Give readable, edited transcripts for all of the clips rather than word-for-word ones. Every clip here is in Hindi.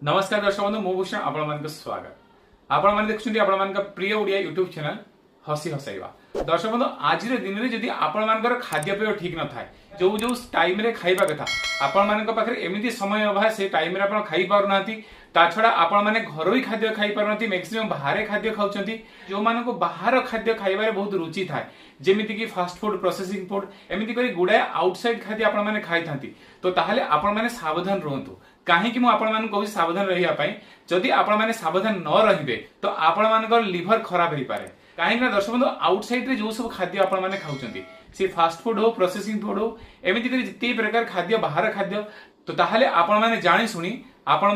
नमस्कार दर्शक बंधु मुभूषण आपण स्वागत आपण देखुं प्रिय ओडिया यूट्यूब चैनल हसी हसैवा। दर्शक बंधु आज दिन में जदि आपण खाद्यपेय ठीक न थाए जो जो टाइम रे खाइबा कथा आपण पाखे एमती समय अभाव से टाइम रे खाई पार ना ता छड़ा आपण मैंने घरोई खाद्य खाई पारती मैक्सिमम बाहर खाद्य खाऊँ जो मानक बाहर खाद्य खाइबार बहुत रुचि थाए जेमिति कि फास्ट फूड प्रोसेसिंग फूड एमती कर गुड़ाए आउटसाइड खाद्य आपण मैंने खाई था तो ताहले आपण मैंने सावधान रुहतु कहीं मुझे कहूँ सावधान रही जदि आपण मैंने सावधान न रहिबे तो आपण मान लिभर खराब हो पारे कहीं दर्शक बंधु आउटसाइड रे जो सब खाद्य आपण मैंने खाऊँ सी फास्ट फूड हो प्रोसेसिंग फूड हो एमती कर जिते प्रकार खाद्य बाहर खाद्य तो ताहले आपण मैंने जानी शुणी आपण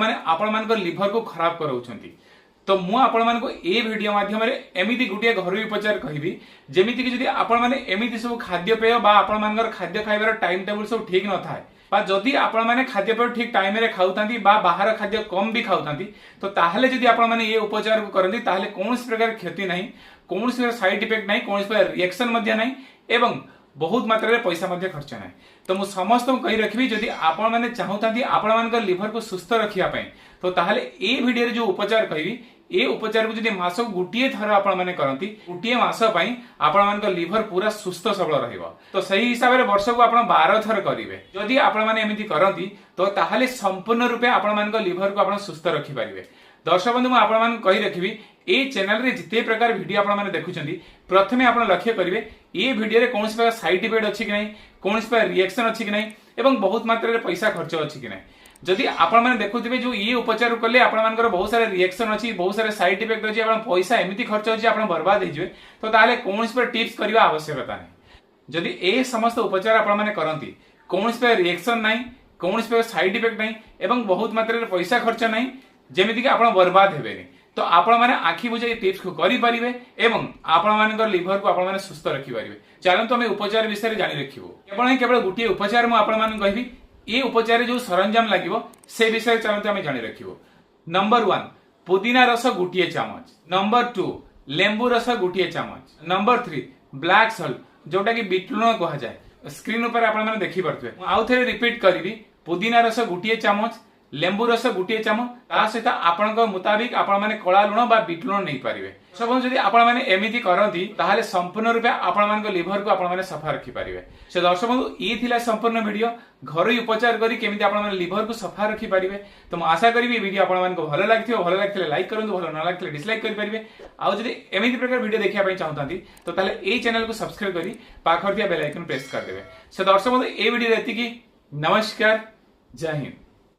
मान लिभर को खराब कराउछंती। तो मु आपण मान को ए वीडियो माध्यम रे एमिति गुटिया घरोई उपचार कहिबी जेमिति कि जदि आपण माने एमिति सब खाद्य पेय बा आपण मानकर खाद्य खाइबार टाइम टेबल सब ठीक न थाए बा जदि आपण माने खाद्य पेय ठीक टाइम रे खाउतांती बा बाहर खाद्य कम भी खाउतांती तो ताहले जदि आपण माने ये उपचार को करंती ताहले कोनोसी प्रकार क्षति नाही कोनोसी साइड इफेक्ट नाही कोनोसी प्रकार रिएक्शन मध्य नाही एवं बहुत मात्रा रे पैसा मध्य खर्च नाही। तो मु समस्त कहि रखबी जदि आपण माने चाहुतांती आपण मानकर लिवर को सुस्थ रखिया पई तो ताहले ए वीडियो रे जो उपचार कहिबी ए उपचार को जदि मास गुटिए थर आपण माने करंती गुटिए मास पई आपण मानकर लिवर पूरा सुस्थ सबल रहइबो। तो सही हिसाब रे वर्ष को आपण 12 थर करिवे जदि आपण माने एमिति करंती तो ताहले संपूर्ण रूपे आपण मानकर लिवर को आपण सुस्थ रखि परिवे। दर्शक बंधु आपण मान कहि रखिबी ए चैनल रे जिते प्रकार वीडियो आपण माने देखुचंती प्रथमे आपण लक्ष्य करिवे ए वीडियो रे कोनोसी प्रकार साइड इफेक्ट अछि कि नै कोनोसी प्रकार रिएक्शन अछि कि नै एवं बहुत मात्रा रे पैसा खर्च अछि कि नै। जदि आपण माने देखुथिबे जो ये उपचार कले आपण मानकर बहुत सारे रिएक्शन अछि बहुत सारे साइड इफेक्ट अछि आपण पैसा एमिति खर्च अछि आपण बर्बाद हो जिवे तो ताले कोनोसी प्रकार टिप्स करबा आवश्यकता नै। जदि ए समस्त उपचार आपण माने करंती कोनोसी प्रकार रिएक्शन नै कोनोसी प्रकार साइड इफेक्ट नै एवं बहुत मात्रा रे पैसा खर्च नै जेमिति कि आपण बर्बाद हेबेनी तो आपण माने आखि बुझे टिप्स को करि परिबे एवं आपण मानकर लिवर को आपण माने सुस्थ रखि परिबे। चलंतु हम उपचार विषय जानि रखिबो केवल गुटिए उपचार मु आपण माने कहबी ये उपचार जो सरंजाम लगिवो से विषय चलते आम जानी रखिबो। नंबर 1 पुदीना रस गुटिए चामच, नंबर 2 लेंबू रस गुटिए चामच, नंबर 3 ब्लैक सॉल्ट जोटा कि बीट लूण कहा जाए स्क्रीन ऊपर आपण माने देखि परथबे आउ थे रिपीट करिवि पुदीना रस गुटिए चामच लेंबू रस गुटिए चामच ता सहित आपनक मुताबिक आपण माने कला लूण बा बीट लूण नै पारिबे। सब जदि आपण माने एमिति करंती ताहाले संपूर्ण रूपे आपण मानक लिवर को आपण माने सफा रखि पारिबे। से दर्शक बंधु ई थिला संपूर्ण वीडियो घरोई उपचार करी केमिति आपण माने लिवर को सफा रखि पारिबे। तो म आशा करिवि वीडियो आपण मानक भलो लागथिले लाइक करंतु भलो न लागथिले डिसलाइक करि पारिबे। आ जदि एमिति प्रकार वीडियो देखिया पई चाहतांती तो ताहाले ए चैनल को सब्सक्राइब करी पाखर दिया बेल आइकन प्रेस कर देबे। से दर्शक बंधु ए वीडियो एतिकी नमस्कार जय हिंद।